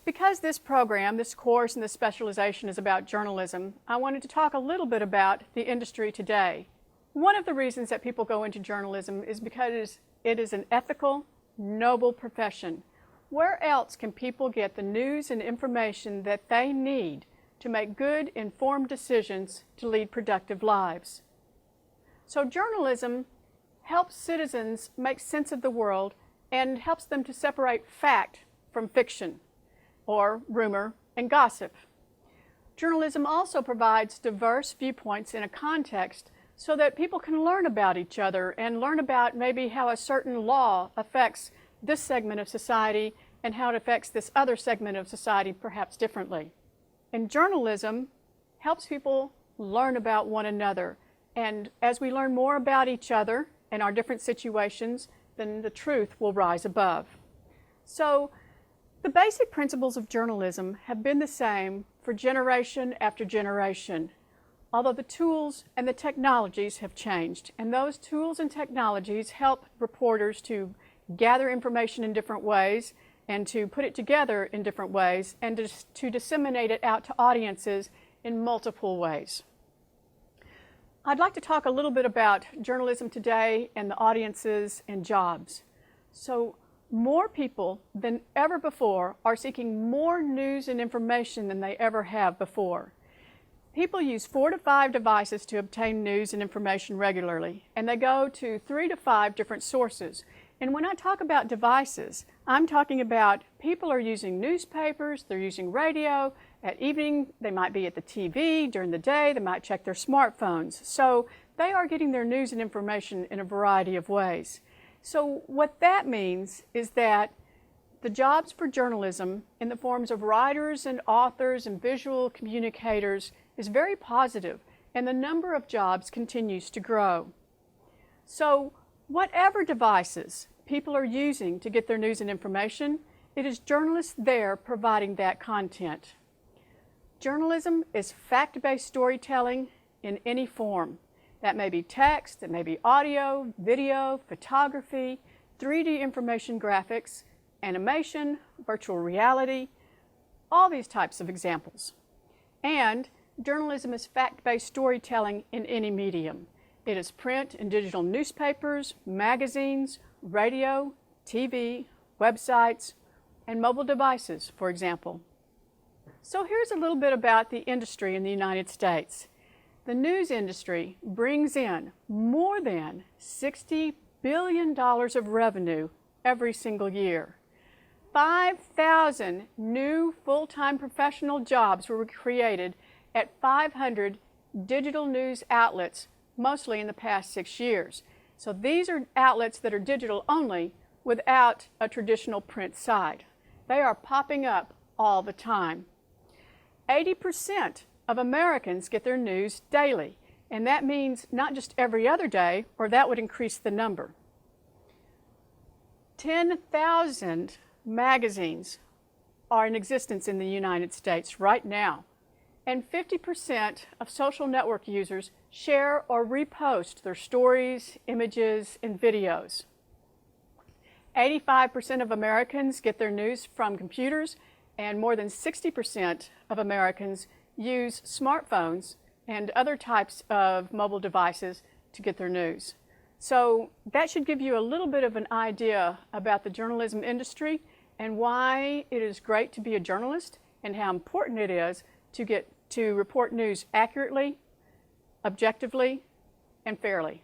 Because this program, this course, and this specialization is about journalism, I wanted to talk a little bit about the industry today. One of the reasons that people go into journalism is because it is an ethical, noble profession. Where else can people get the news and information that they need to make good, informed decisions to lead productive lives? So journalism helps citizens make sense of the world and helps them to separate fact from fiction, or rumor and gossip. Journalism also provides diverse viewpoints in a context so that people can learn about each other and learn about maybe how a certain law affects this segment of society and how it affects this other segment of society perhaps differently. And journalism helps people learn about one another. And as we learn more about each other and our different situations, then the truth will rise above. So the basic principles of journalism have been the same for generation after generation, although the tools and the technologies have changed. And those tools and technologies help reporters to gather information in different ways and to put it together in different ways and to disseminate it out to audiences in multiple ways. I'd like to talk a little bit about journalism today and the audiences and jobs. So more people than ever before are seeking more news and information than they ever have before. People use 4 to 5 devices to obtain news and information regularly, and they go to 3 to 5 different sources. And when I talk about devices, I'm talking about people are using newspapers, they're using radio. At evening, they might be at the TV. During the day, they might check their smartphones. So they are getting their news and information in a variety of ways. So what that means is that the jobs for journalism in the forms of writers and authors and visual communicators is very positive, and the number of jobs continues to grow. So whatever devices people are using to get their news and information, it is journalists there providing that content. Journalism is fact-based storytelling in any form. That may be text, it may be audio, video, photography, 3D information graphics, animation, virtual reality, all these types of examples. And journalism is fact-based storytelling in any medium. It is print and digital newspapers, magazines, radio, TV, websites, and mobile devices, for example. So here's a little bit about the industry in the United States. The news industry brings in more than $60 billion of revenue every single year. 5,000 new full-time professional jobs were created at 500 digital news outlets, mostly in the past 6 years. So these are outlets that are digital only without a traditional print side. They are popping up all the time. 80% of Americans get their news daily, and that means not just every other day, or that would increase the number. 10,000 magazines are in existence in the United States right now, and 50% of social network users share or repost their stories, images, and videos. 85% of Americans get their news from computers, and more than 60% of Americans use smartphones and other types of mobile devices to get their news. So that should give you a little bit of an idea about the journalism industry and why it is great to be a journalist and how important it is to report news accurately, objectively, and fairly.